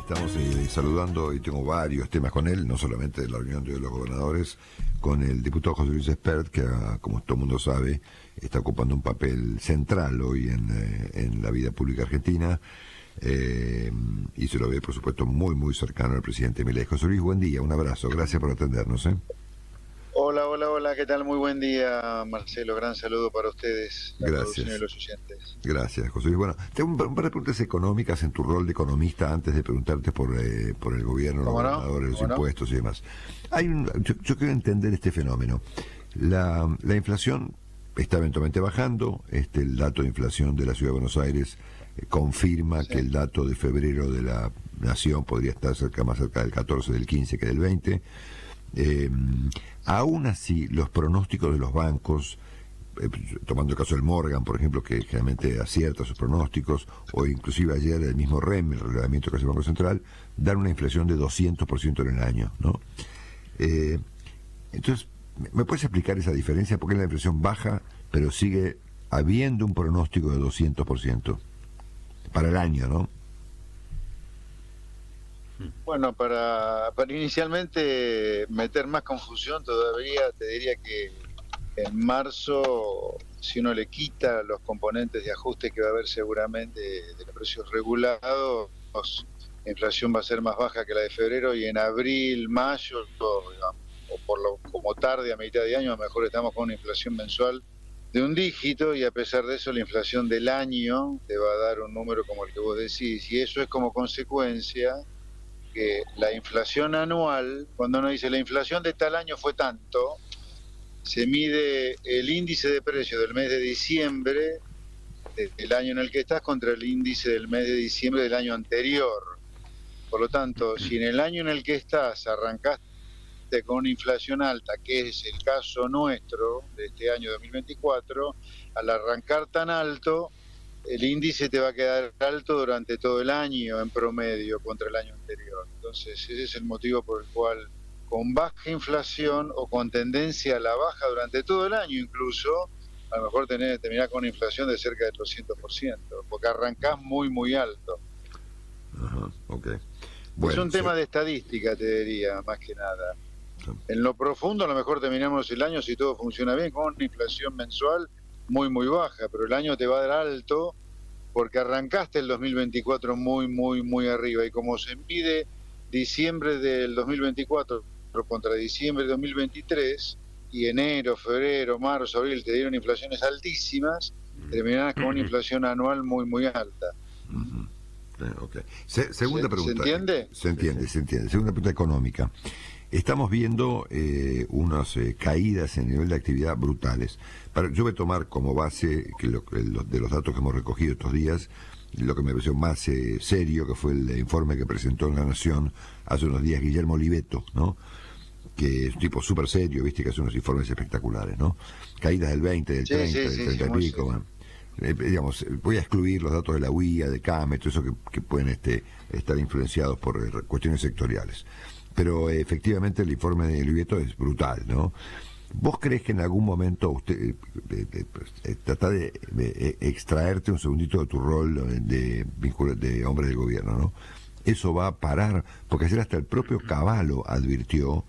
estamos saludando y tengo varios temas con él, no solamente de la reunión de los gobernadores, con el diputado José Luis Espert, que como todo el mundo sabe, está ocupando un papel central hoy en la vida pública argentina, y se lo ve, por supuesto, muy, muy cercano al presidente Milei. José Luis, buen día, un abrazo, gracias por atendernos. Hola, ¿qué tal? Muy buen día, Marcelo, gran saludo para ustedes, la producción y Gracias. los oyentes. Gracias, José Luis. Bueno, tengo un par de preguntas económicas en tu rol de economista antes de preguntarte por el gobierno, los gobernadores, los impuestos y demás. Yo quiero entender este fenómeno. La inflación está eventualmente bajando. El dato de inflación de la Ciudad de Buenos Aires confirma que el dato de febrero de la Nación podría estar más cerca del 14, del 15 que del 20. Aún así, los pronósticos de los bancos, tomando el caso del Morgan, por ejemplo, que generalmente acierta sus pronósticos, o inclusive ayer el mismo REM, el relevamiento que hace el Banco Central, dan una inflación de 200% en el año, ¿no? Entonces, ¿me puedes explicar esa diferencia? ¿Por qué la inflación baja, pero sigue habiendo un pronóstico de 200% para el año, ¿no? Bueno, para inicialmente meter más confusión todavía, te diría que en marzo, si uno le quita los componentes de ajuste que va a haber seguramente de los precios regulados, la inflación va a ser más baja que la de febrero, y en abril, mayo, como tarde a mitad de año, a lo mejor estamos con una inflación mensual de un dígito, y a pesar de eso la inflación del año te va a dar un número como el que vos decís, y eso es como consecuencia que la inflación anual, cuando uno dice la inflación de tal año fue tanto, se mide el índice de precio del mes de diciembre del año en el que estás contra el índice del mes de diciembre del año anterior. Por lo tanto, si en el año en el que estás arrancaste con una inflación alta, que es el caso nuestro de este año 2024, al arrancar tan alto, el índice te va a quedar alto durante todo el año en promedio contra el año anterior. Entonces, ese es el motivo por el cual, con baja inflación o con tendencia a la baja durante todo el año incluso, a lo mejor terminar con una inflación de cerca del 200%, porque arrancás muy, muy alto. Ajá, ok. Bueno, es un tema de estadística, te diría, más que nada. En lo profundo, a lo mejor terminamos el año, si todo funciona bien, con una inflación mensual muy, muy baja, pero el año te va a dar alto porque arrancaste el 2024 muy, muy, muy arriba, y como se mide diciembre del 2024 contra diciembre del 2023, y enero, febrero, marzo, abril te dieron inflaciones altísimas, terminarás con una inflación anual muy, muy alta. Okay. Segunda pregunta. ¿Se entiende? Se entiende. Segunda pregunta económica. Estamos viendo unas caídas en nivel de actividad brutales. Yo voy a tomar como base de los datos que hemos recogido estos días, lo que me pareció más serio, que fue el informe que presentó en La Nación hace unos días Guillermo Oliveto, ¿no? Que es un tipo súper serio, viste, que hace unos informes espectaculares, ¿no? Caídas del 20, del 30, del 30 y pico, bueno. Digamos, voy a excluir los datos de la UIA, de CAME, todo eso que pueden estar influenciados por cuestiones sectoriales. Pero efectivamente el informe de Oliveto es brutal, ¿no? ¿Vos crees que en algún momento usted trata de extraerte un segundito de tu rol de hombre del gobierno, ¿no? Eso va a parar, porque ayer hasta el propio Cavallo advirtió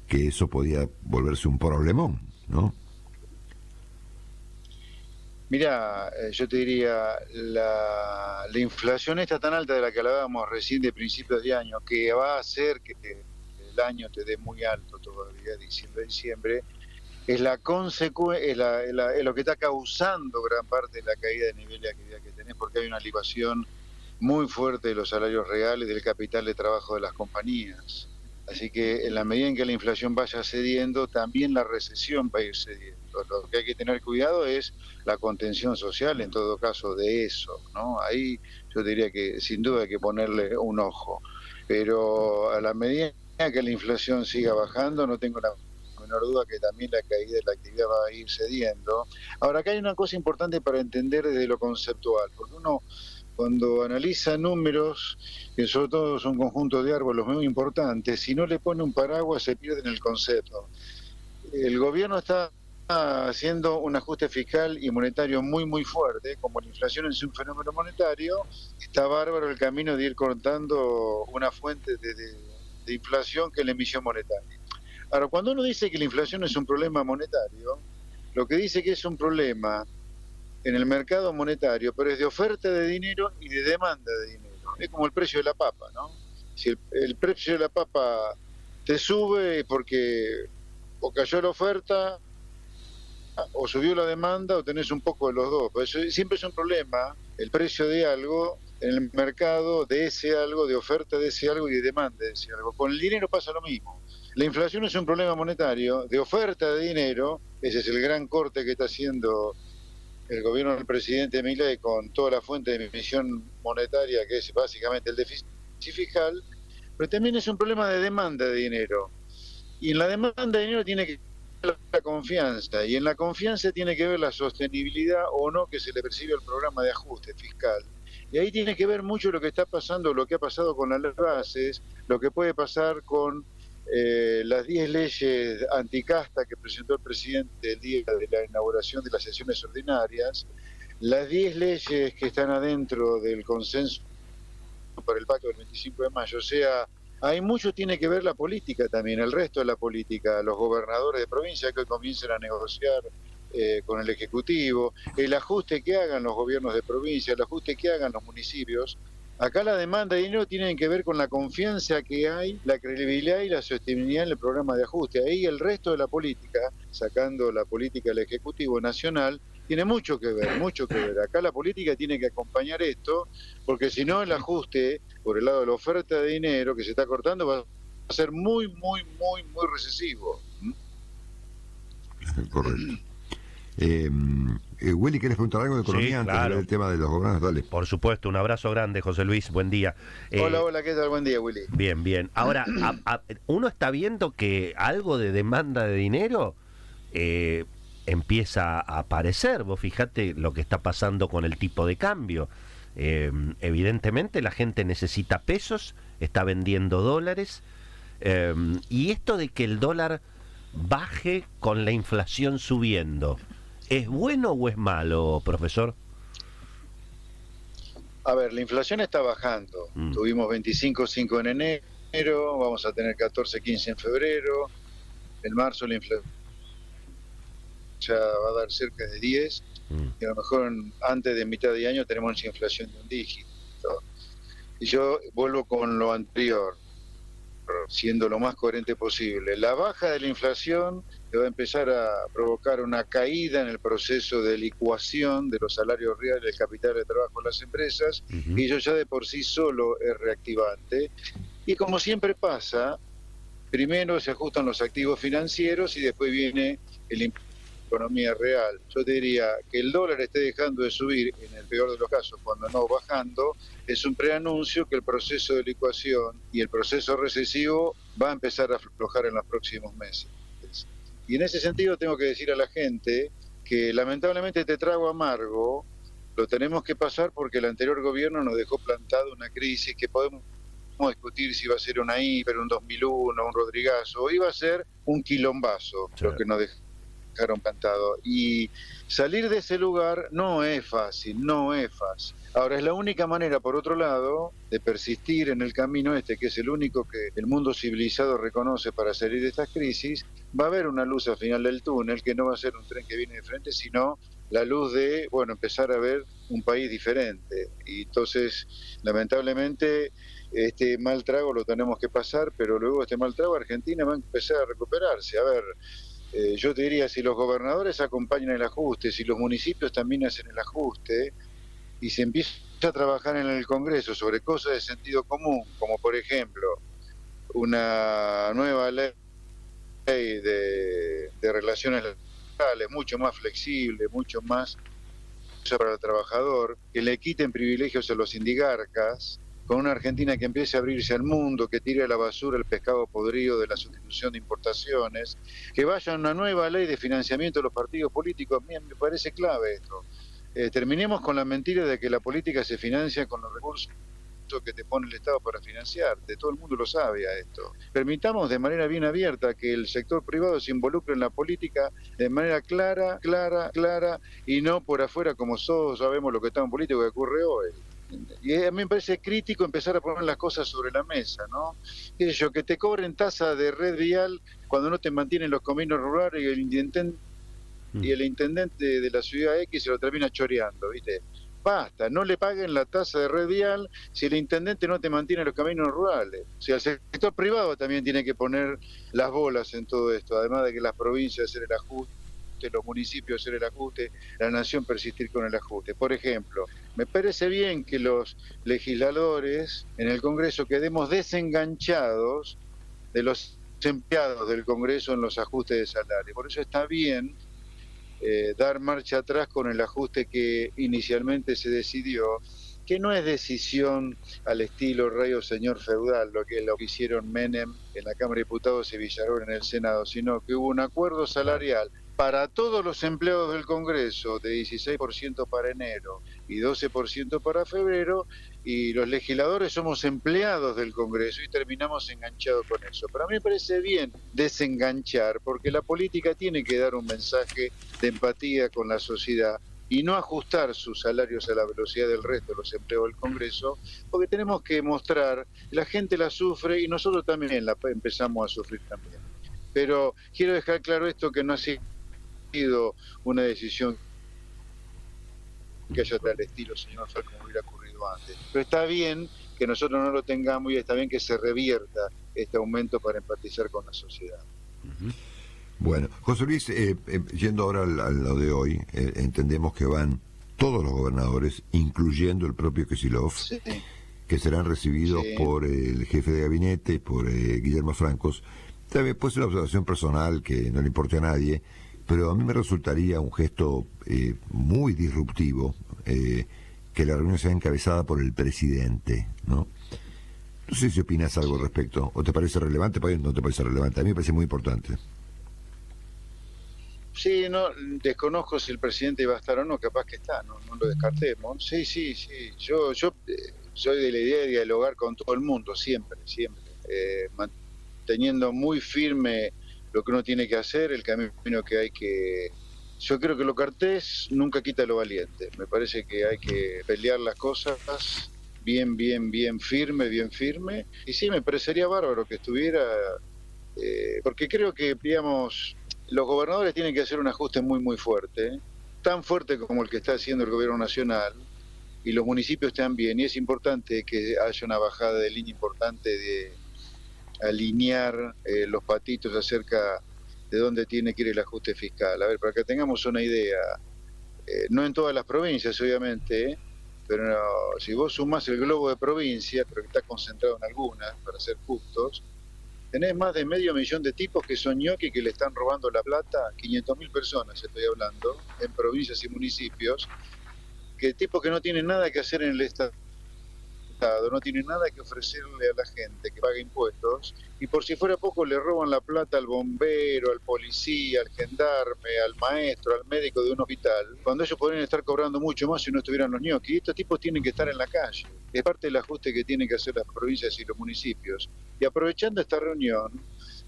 que eso podía volverse un problemón, ¿no? Mira, yo te diría, la inflación está tan alta de la que hablábamos recién de principios de año, que va a hacer que el año te dé muy alto todavía, diciembre, es lo que está causando gran parte de la caída de nivel de actividad que tenés, porque hay una elevación muy fuerte de los salarios reales, del capital de trabajo de las compañías. Así que en la medida en que la inflación vaya cediendo, también la recesión va a ir cediendo. Lo que hay que tener cuidado es la contención social, en todo caso, de eso, ¿no? Ahí yo diría que sin duda hay que ponerle un ojo. Pero a la medida que la inflación siga bajando, no tengo la menor duda que también la caída de la actividad va a ir cediendo. Ahora, acá hay una cosa importante para entender desde lo conceptual, porque uno, cuando analiza números, que sobre todo son conjuntos de árboles muy importantes, si no le pone un paraguas se pierde en el concepto. El gobierno está haciendo un ajuste fiscal y monetario muy fuerte. Como la inflación es un fenómeno monetario, está bárbaro el camino de ir cortando una fuente de inflación que es la emisión monetaria. Ahora, cuando uno dice que la inflación es un problema monetario, lo que dice que es un problema en el mercado monetario, pero es de oferta de dinero y de demanda de dinero. Es como el precio de la papa, ¿no? Si el precio de la papa te sube es porque o cayó la oferta, o subió la demanda, o tenés un poco de los dos. Por eso siempre es un problema el precio de algo en el mercado, de ese algo, de oferta de ese algo y de demanda de ese algo. Con el dinero pasa lo mismo. La inflación es un problema monetario, de oferta de dinero. Ese es el gran corte que está haciendo el gobierno del presidente Milei con toda la fuente de emisión monetaria, que es básicamente el déficit fiscal, pero también es un problema de demanda de dinero. Y en la demanda de dinero tiene que ver la confianza, y en la confianza tiene que ver la sostenibilidad o no que se le percibe al programa de ajuste fiscal. Y ahí tiene que ver mucho lo que está pasando, lo que ha pasado con las bases, lo que puede pasar con las 10 leyes anticasta que presentó el presidente el día de la inauguración de las sesiones ordinarias, las 10 leyes que están adentro del consenso para el pacto del 25 de mayo. O sea, hay mucho tiene que ver la política también, el resto de la política, los gobernadores de provincia que comiencen a negociar con el Ejecutivo, el ajuste que hagan los gobiernos de provincia, el ajuste que hagan los municipios. Acá la demanda de dinero tiene que ver con la confianza que hay, la credibilidad y la sostenibilidad en el programa de ajuste. Ahí el resto de la política, sacando la política del Ejecutivo Nacional, tiene mucho que ver, mucho que ver. Acá la política tiene que acompañar esto, porque si no el ajuste por el lado de la oferta de dinero que se está cortando va a ser muy recesivo. Correcto. Willy, ¿querés preguntar algo de economía? Sí, antes claro. de ver el tema de los gobernadores? Dale. Por supuesto, un abrazo grande, José Luis, buen día. Hola, ¿qué tal? Buen día, Willy. Bien. Ahora, uno está viendo que algo de demanda de dinero empieza a aparecer. Vos fijate lo que está pasando con el tipo de cambio. Evidentemente la gente necesita pesos, está vendiendo dólares, y esto de que el dólar baje con la inflación subiendo, ¿es bueno o es malo, profesor? A ver, la inflación está bajando. Tuvimos 25,5 en enero, vamos a tener 14,15 en febrero. En marzo la inflación ya va a dar cerca de 10, y a lo mejor antes de mitad de año tenemos inflación de un dígito. Y yo vuelvo con lo anterior, siendo lo más coherente posible. La baja de la inflación va a empezar a provocar una caída en el proceso de licuación de los salarios reales del capital de trabajo en las empresas, y eso ya de por sí solo es reactivante. Y como siempre pasa, primero se ajustan los activos financieros y después viene la economía real. Yo te diría que el dólar esté dejando de subir, en el peor de los casos, cuando no bajando, es un preanuncio que el proceso de licuación y el proceso recesivo va a empezar a aflojar en los próximos meses. Y en ese sentido tengo que decir a la gente que lamentablemente este trago amargo lo tenemos que pasar porque el anterior gobierno nos dejó plantado una crisis que podemos discutir si iba a ser una hiper, un 2001, un Rodrigazo, o iba a ser un quilombazo, sí, lo que nos dejaron plantado. Y salir de ese lugar no es fácil. Ahora, es la única manera, por otro lado, de persistir en el camino este, que es el único que el mundo civilizado reconoce para salir de estas crisis. Va a haber una luz al final del túnel, que no va a ser un tren que viene de frente, sino la luz de, empezar a ver un país diferente. Y entonces, lamentablemente, este mal trago lo tenemos que pasar, pero luego este mal trago Argentina va a empezar a recuperarse. A ver, yo te diría, si los gobernadores acompañan el ajuste, si los municipios también hacen el ajuste, y se empieza a trabajar en el Congreso sobre cosas de sentido común, como por ejemplo una nueva ley de relaciones laborales, mucho más flexible, mucho más para el trabajador, que le quiten privilegios a los indigarcas, con una Argentina que empiece a abrirse al mundo, que tire a la basura el pescado podrido de la sustitución de importaciones, que vaya una nueva ley de financiamiento de los partidos políticos. A mí me parece clave esto. Terminemos con la mentira de que la política se financia con los recursos que te pone el Estado para financiarte. Todo el mundo lo sabe a esto. Permitamos de manera bien abierta que el sector privado se involucre en la política de manera clara, y no por afuera como todos sabemos lo que está en política que ocurre hoy. Y a mí me parece crítico empezar a poner las cosas sobre la mesa, ¿no? ¿Qué sé yo? Que te cobren tasa de red vial cuando no te mantienen los caminos rurales y el intendente de la ciudad X se lo termina choreando, ¿viste? Basta, no le paguen la tasa de red vial si el intendente no te mantiene los caminos rurales. O sea, el sector privado también tiene que poner las bolas en todo esto, además de que las provincias hacer el ajuste, los municipios hacer el ajuste, la nación persistir con el ajuste. Por ejemplo, me parece bien que los legisladores en el Congreso quedemos desenganchados de los empleados del Congreso en los ajustes de salario. Por eso está bien dar marcha atrás con el ajuste que inicialmente se decidió, que no es decisión al estilo rey o señor feudal, lo que hicieron Menem en la Cámara de Diputados y Villarón en el Senado, sino que hubo un acuerdo salarial para todos los empleados del Congreso de 16% para enero y 12% para febrero, y los legisladores somos empleados del Congreso y terminamos enganchados con eso. Pero a mí me parece bien desenganchar, porque la política tiene que dar un mensaje de empatía con la sociedad y no ajustar sus salarios a la velocidad del resto de los empleados del Congreso, porque tenemos que mostrar, la gente la sufre y nosotros también la empezamos a sufrir también. Pero quiero dejar claro esto, que no ha sido una decisión que haya tal estilo, señor Fal, como hubiera ocurrido antes. Pero está bien que nosotros no lo tengamos y está bien que se revierta este aumento para empatizar con la sociedad. Bueno, José Luis, yendo ahora a lo de hoy, entendemos que van todos los gobernadores, incluyendo el propio Kicillof, Sí. que serán recibidos por el jefe de gabinete, por Guillermo Francos. También puede ser una observación personal que no le importe a nadie, pero a mí me resultaría un gesto muy disruptivo que la reunión sea encabezada por el presidente, ¿no? No sé si opinas algo al respecto, o te parece relevante, pues no te parece relevante. A mí me parece muy importante. Sí, no, desconozco si el presidente va a estar o no, capaz que está, no lo descartemos. Sí. Yo soy de la idea de dialogar con todo el mundo, siempre. Manteniendo muy firme lo que uno tiene que hacer, el camino que hay que... Yo creo que lo cortés nunca quita lo valiente. Me parece que hay que pelear las cosas bien firme. Y sí, me parecería bárbaro que estuviera... porque creo que, digamos... Los gobernadores tienen que hacer un ajuste muy fuerte, tan fuerte como el que está haciendo el gobierno nacional, y los municipios también, y es importante que haya una bajada de línea importante de alinear los patitos acerca de dónde tiene que ir el ajuste fiscal. A ver, para que tengamos una idea, no en todas las provincias, obviamente, pero no, si vos sumás el globo de provincias, pero que está concentrado en algunas, para ser justos, tenés más de 500.000 de tipos que son ñoquis, que le están robando la plata, 500.000 personas estoy hablando, en provincias y municipios, que tipos que no tienen nada que hacer en el Estado, no tienen nada que ofrecerle a la gente que paga impuestos, y por si fuera poco le roban la plata al bombero, al policía, al gendarme, al maestro, al médico de un hospital, cuando ellos podrían estar cobrando mucho más si no estuvieran los ñoquis. Y estos tipos tienen que estar en la calle. Es parte del ajuste que tienen que hacer las provincias y los municipios. Y aprovechando esta reunión,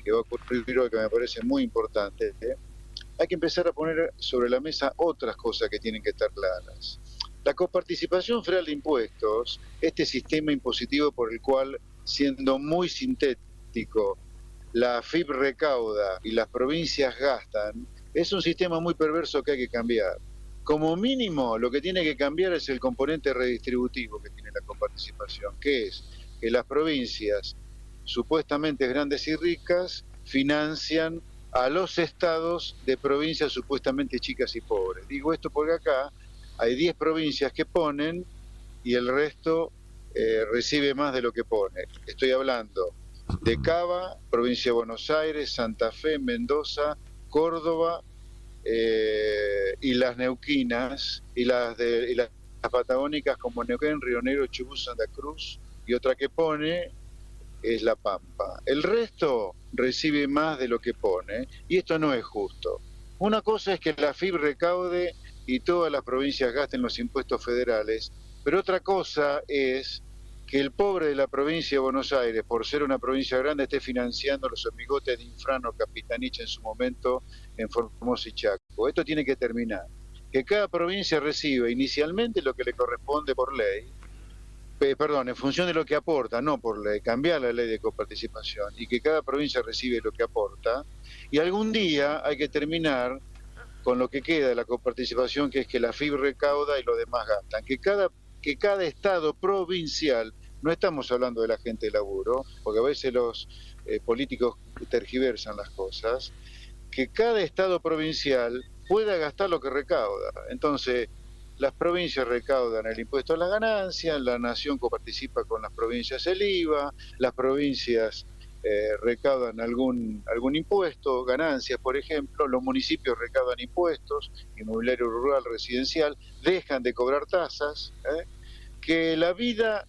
que va a ocurrir hoy, que me parece muy importante, hay que empezar a poner sobre la mesa otras cosas que tienen que estar claras. La coparticipación federal de impuestos, este sistema impositivo por el cual, siendo muy sintético, la AFIP recauda y las provincias gastan, es un sistema muy perverso que hay que cambiar. Como mínimo, lo que tiene que cambiar es el componente redistributivo que tiene la coparticipación, que es que las provincias supuestamente grandes y ricas financian a los estados de provincias supuestamente chicas y pobres. Digo esto porque acá hay 10 provincias que ponen y el resto recibe más de lo que pone. Estoy hablando de Cava, provincia de Buenos Aires, Santa Fe, Mendoza, Córdoba y las neuquinas y las patagónicas como Neuquén, Río Negro, Chubut, Santa Cruz, y otra que pone es La Pampa. El resto recibe más de lo que pone y esto no es justo. Una cosa es que la FIP recaude y todas las provincias gasten los impuestos federales, pero otra cosa es que el pobre de la provincia de Buenos Aires, por ser una provincia grande, esté financiando los amigotes de Infrano Capitanich en su momento en Formosa y Chaco. Esto tiene que terminar. Que cada provincia reciba inicialmente lo que le corresponde por ley, en función de lo que aporta, no por ley, cambiar la ley de coparticipación, y que cada provincia recibe lo que aporta, y algún día hay que terminar con lo que queda de la coparticipación, que es que la FIB recauda y los demás gastan, que cada estado provincial, no estamos hablando de la gente de laburo, porque a veces los políticos tergiversan las cosas, que cada estado provincial pueda gastar lo que recauda. Entonces, las provincias recaudan el impuesto a las ganancias, la nación coparticipa con las provincias el IVA, las provincias recaudan algún impuesto, ganancias, por ejemplo, los municipios recaudan impuestos, inmobiliario rural, residencial, dejan de cobrar tasas, que la vida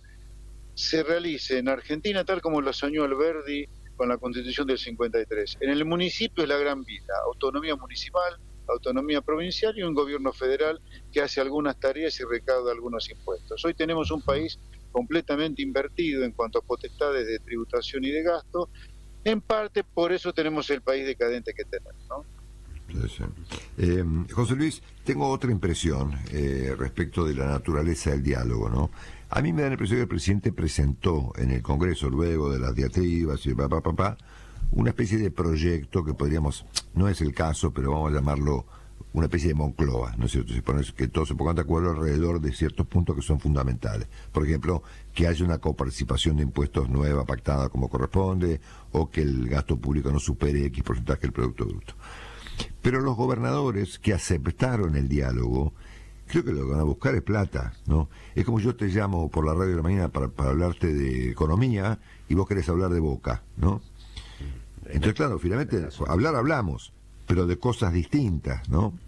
se realice en Argentina tal como lo soñó Alberdi con la Constitución del 53. En el municipio es la gran vida, autonomía municipal, autonomía provincial y un gobierno federal que hace algunas tareas y recauda algunos impuestos. Hoy tenemos un país completamente invertido en cuanto a potestades de tributación y de gasto, en parte por eso tenemos el país decadente que tenemos, ¿no? José Luis, tengo otra impresión respecto de la naturaleza del diálogo, ¿no? A mí me da la impresión que el presidente presentó en el Congreso, luego de las diatribas y una especie de proyecto que podríamos, no es el caso, pero vamos a llamarlo una especie de Moncloa, ¿no es cierto? Que todos se pongan de acuerdo alrededor de ciertos puntos que son fundamentales. Por ejemplo, que haya una coparticipación de impuestos nueva, pactada como corresponde, o que el gasto público no supere X porcentaje del Producto Bruto. Pero los gobernadores que aceptaron el diálogo, creo que lo que van a buscar es plata, ¿no? Es como yo te llamo por la radio de la mañana para hablarte de economía y vos querés hablar de Boca, ¿no? Entonces, claro, finalmente, hablamos, pero de cosas distintas, ¿no?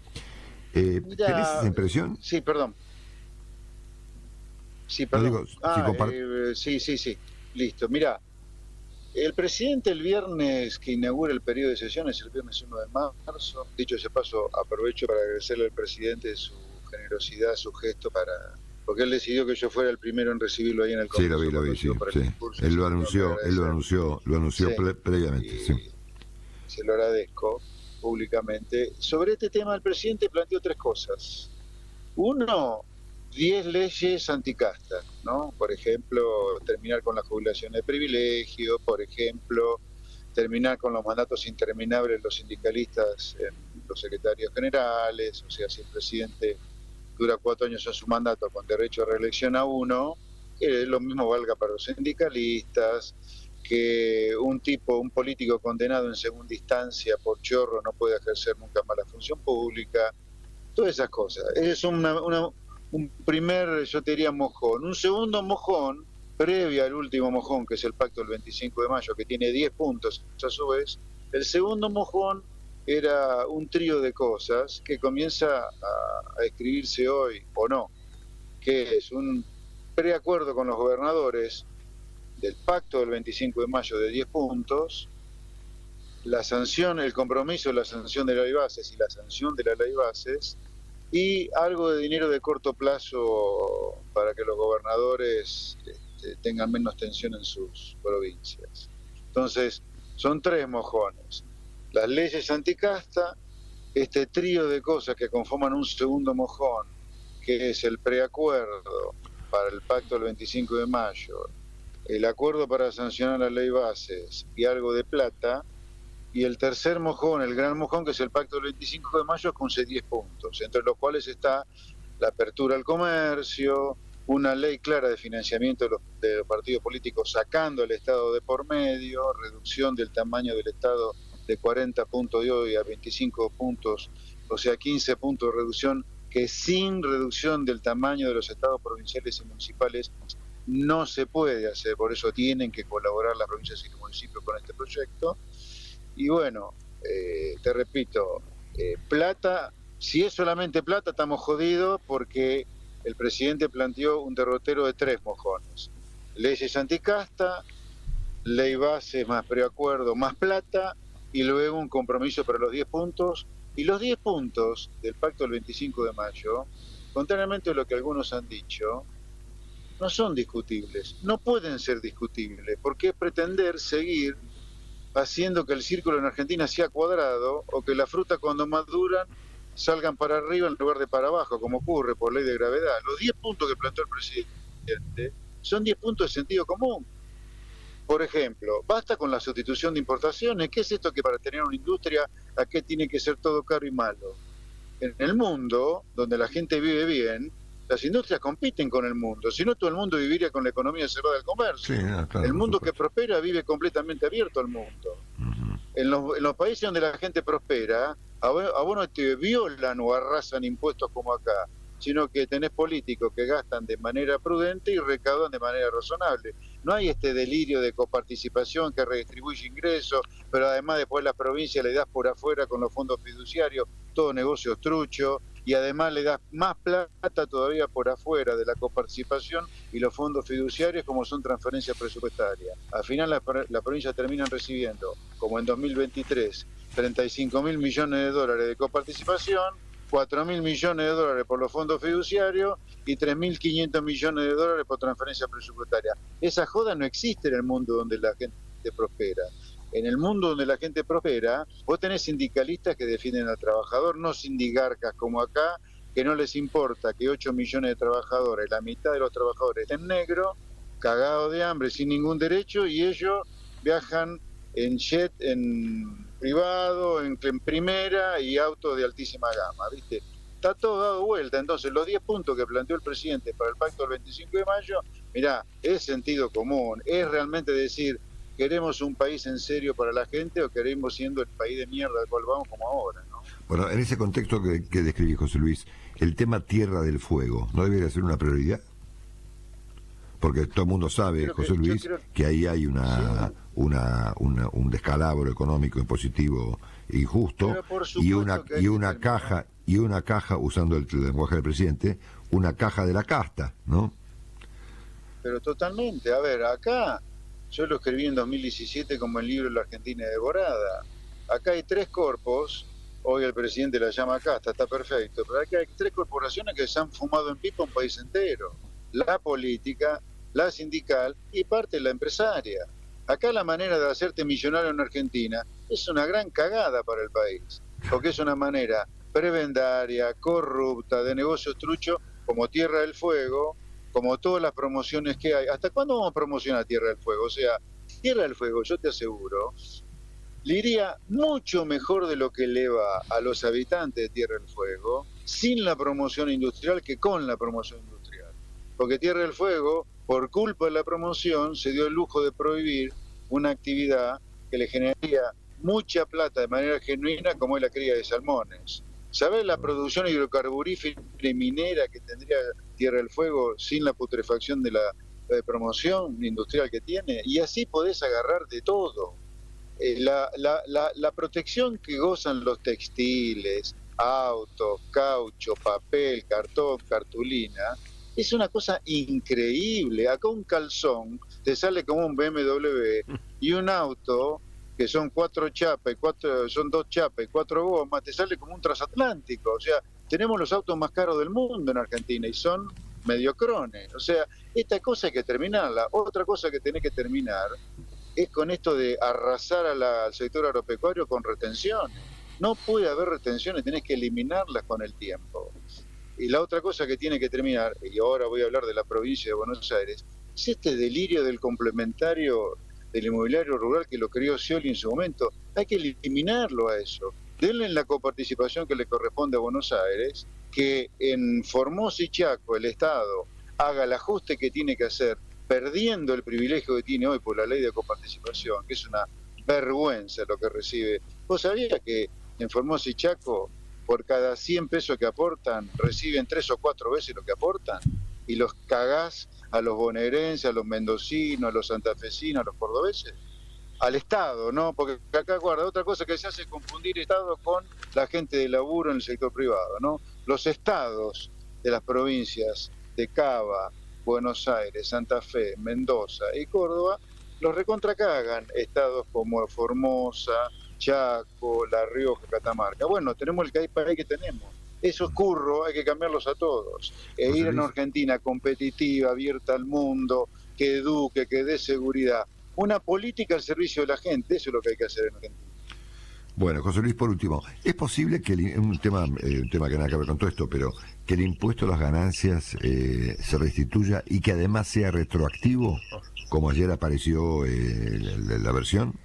¿Tenés esa impresión? Sí, perdón. Sí, perdón. No digo, sí, listo. Mirá, el presidente el viernes que inaugura el periodo de sesiones, el viernes 1 de marzo, dicho ese paso, aprovecho para agradecerle al presidente su generosidad, su gesto porque él decidió que yo fuera el primero en recibirlo ahí en el Congreso. Sí, lo vi, sí. Él lo anunció previamente, sí. Se lo agradezco públicamente. Sobre este tema, el presidente planteó 3 cosas. Uno, 10 leyes anticasta, ¿no? Por ejemplo, terminar con la jubilación de privilegio, por ejemplo, terminar con los mandatos interminables de los sindicalistas en los secretarios generales, o sea, si el presidente dura 4 años en su mandato con derecho a reelección a uno, que lo mismo valga para los sindicalistas, que un político condenado en segunda instancia por chorro no puede ejercer nunca más la función pública, todas esas cosas. Ese es un primer, yo te diría, mojón. Un segundo mojón, previo al último mojón, que es el pacto del 25 de mayo, que tiene 10 puntos a su vez. El segundo mojón era un trío de cosas que comienza a escribirse hoy, o no, que es un preacuerdo con los gobernadores del pacto del 25 de mayo de 10 puntos, la sanción, el compromiso de la sanción de la ley bases y la sanción de la ley bases, y algo de dinero de corto plazo para que los gobernadores tengan menos tensión en sus provincias. Entonces, son 3 mojones. Las leyes anticasta, este trío de cosas que conforman un segundo mojón, que es el preacuerdo para el pacto del 25 de mayo, el acuerdo para sancionar la ley bases y algo de plata, y el tercer mojón, el gran mojón, que es el pacto del 25 de mayo con 10 puntos, entre los cuales está la apertura al comercio, una ley clara de financiamiento de los partidos políticos sacando el Estado de por medio, reducción del tamaño del Estado de 40 puntos de hoy a 25 puntos, o sea, 15 puntos de reducción, que sin reducción del tamaño de los estados provinciales y municipales no se puede hacer, por eso tienen que colaborar las provincias y los municipios con este proyecto. Y bueno, te repito, plata, si es solamente plata estamos jodidos porque el presidente planteó un derrotero de 3 mojones. Leyes anticasta, ley base más preacuerdo más plata, y luego un compromiso para los 10 puntos, y los 10 puntos del pacto del 25 de mayo, contrariamente a lo que algunos han dicho, no son discutibles, no pueden ser discutibles, porque es pretender seguir haciendo que el círculo en Argentina sea cuadrado o que las frutas cuando maduran salgan para arriba en lugar de para abajo, como ocurre por ley de gravedad. Los 10 puntos que planteó el presidente son 10 puntos de sentido común. Por ejemplo, basta con la sustitución de importaciones. ¿Qué es esto que para tener una industria, a qué tiene que ser todo caro y malo? En el mundo, donde la gente vive bien, las industrias compiten con el mundo. Si no, todo el mundo viviría con la economía cerrada del comercio. Sí, claro, el mundo que prospera vive completamente abierto al mundo. Uh-huh. En los países donde la gente prospera, a vos no te violan o arrasan impuestos como acá, sino que tenés políticos que gastan de manera prudente y recaudan de manera razonable. No hay este delirio de coparticipación que redistribuye ingresos, pero además después las provincias le das por afuera con los fondos fiduciarios, todo negocio trucho, y además le das más plata todavía por afuera de la coparticipación y los fondos fiduciarios como son transferencias presupuestarias. Al final las provincias terminan recibiendo, como en 2023, 35.000 millones de dólares de coparticipación, 4.000 millones de dólares por los fondos fiduciarios y 3.500 millones de dólares por transferencia presupuestaria. Esa joda no existe en el mundo donde la gente prospera. En el mundo donde la gente prospera, vos tenés sindicalistas que defienden al trabajador, no sindigarcas como acá, que no les importa que 8 millones de trabajadores, la mitad de los trabajadores estén negros, cagados de hambre, sin ningún derecho, y ellos viajan en jet, en privado, en primera y autos de altísima gama, ¿viste? Está todo dado vuelta. Entonces, los 10 puntos que planteó el presidente para el pacto del 25 de mayo, mirá, es sentido común, es realmente decir, ¿queremos un país en serio para la gente o queremos siendo el país de mierda al cual vamos como ahora, ¿no? Bueno, en ese contexto que describí, José Luis, el tema Tierra del Fuego, ¿no debería ser una prioridad? Porque todo el mundo sabe, José Luis, que ahí hay un descalabro económico impositivo injusto y una caja, usando el lenguaje del presidente, una caja de la casta, ¿no? Pero totalmente. A ver, acá yo lo escribí en 2017 como el libro La Argentina devorada. Acá hay 3 corpos, hoy el presidente la llama casta, está perfecto, pero acá hay 3 corporaciones que se han fumado en pipa un país entero. La política, la sindical y parte de la empresaria. Acá la manera de hacerte millonario en Argentina es una gran cagada para el país, porque es una manera prebendaria, corrupta, de negocios truchos, como Tierra del Fuego, como todas las promociones que hay. ¿Hasta cuándo vamos a promocionar Tierra del Fuego? O sea, Tierra del Fuego, yo te aseguro, le iría mucho mejor de lo que le va a los habitantes de Tierra del Fuego sin la promoción industrial que con la promoción industrial. Porque Tierra del Fuego, por culpa de la promoción, se dio el lujo de prohibir una actividad que le generaría mucha plata de manera genuina, como es la cría de salmones. ¿Sabés la producción hidrocarburífera y minera que tendría Tierra del Fuego sin la putrefacción de la promoción industrial que tiene? Y así podés agarrar de todo. La protección que gozan los textiles, autos, caucho, papel, cartón, cartulina, es una cosa increíble. Acá un calzón te sale como un BMW y un auto que son 4 chapas, son 2 chapas y 4 gomas, te sale como un transatlántico. O sea, tenemos los autos más caros del mundo en Argentina y son mediocrones. O sea, esta cosa hay que terminarla. Otra cosa que tenés que terminar es con esto de arrasar al sector agropecuario con retenciones. No puede haber retenciones, tenés que eliminarlas con el tiempo. Y la otra cosa que tiene que terminar, y ahora voy a hablar de la provincia de Buenos Aires, es este delirio del complementario del inmobiliario rural que lo creó Scioli en su momento. Hay que eliminarlo a eso. Denle la coparticipación que le corresponde a Buenos Aires, que en Formosa y Chaco el Estado haga el ajuste que tiene que hacer, perdiendo el privilegio que tiene hoy por la ley de coparticipación, que es una vergüenza lo que recibe. ¿Vos sabías que en Formosa y Chaco, por cada 100 pesos que aportan, reciben 3 o 4 veces lo que aportan? Y los cagás a los bonaerenses, a los mendocinos, a los santafesinos, a los cordobeses, al Estado, ¿no? Porque acá, guarda, otra cosa que se hace es confundir Estado con la gente de laburo en el sector privado, ¿no? Los estados de las provincias de Cava, Buenos Aires, Santa Fe, Mendoza y Córdoba los recontracagan estados como Formosa, Chaco, La Rioja, Catamarca. Bueno, tenemos el país que tenemos. Esos curros hay que cambiarlos a todos. Ir a una Argentina competitiva, abierta al mundo, que eduque, que dé seguridad. Una política al servicio de la gente, eso es lo que hay que hacer en Argentina. Bueno, José Luis, por último, ¿es posible que un tema que nada que ver con todo esto, pero que el impuesto a las ganancias se restituya y que además sea retroactivo, como ayer apareció la versión?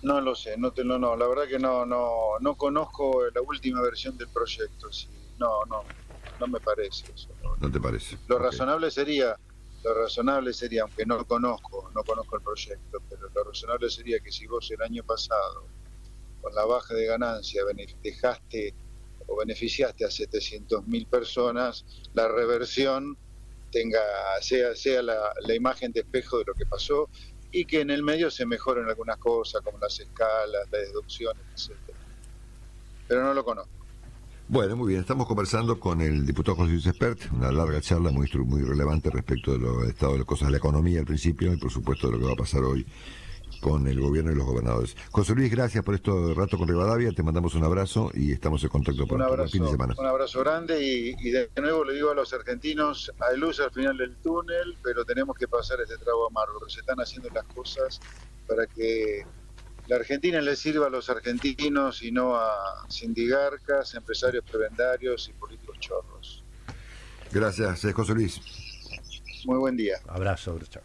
No lo sé, no, la verdad que no conozco la última versión del proyecto. Sí, no me parece eso. ¿No te parece? Lo razonable sería, aunque no conozco el proyecto, pero lo razonable sería que si vos el año pasado, con la baja de ganancia, dejaste o beneficiaste a 700.000 personas, la reversión sea la imagen de espejo de lo que pasó, y que en el medio se mejoren algunas cosas, como las escalas, las deducciones, etcétera. Pero no lo conozco. Bueno, muy bien. Estamos conversando con el diputado José Luis Espert, una larga charla muy relevante respecto del estado de las cosas de la economía al principio y por supuesto de lo que va a pasar hoy con el gobierno y los gobernadores. José Luis, gracias por este rato con Rivadavia, te mandamos un abrazo y estamos en contacto para el fin de semana. Un abrazo grande y de nuevo le digo a los argentinos, hay luz al final del túnel, pero tenemos que pasar este trago amargo. Se están haciendo las cosas para que la Argentina le sirva a los argentinos y no a sindigarcas, empresarios prebendarios y políticos chorros. Gracias, José Luis. Muy buen día. Abrazo, chao.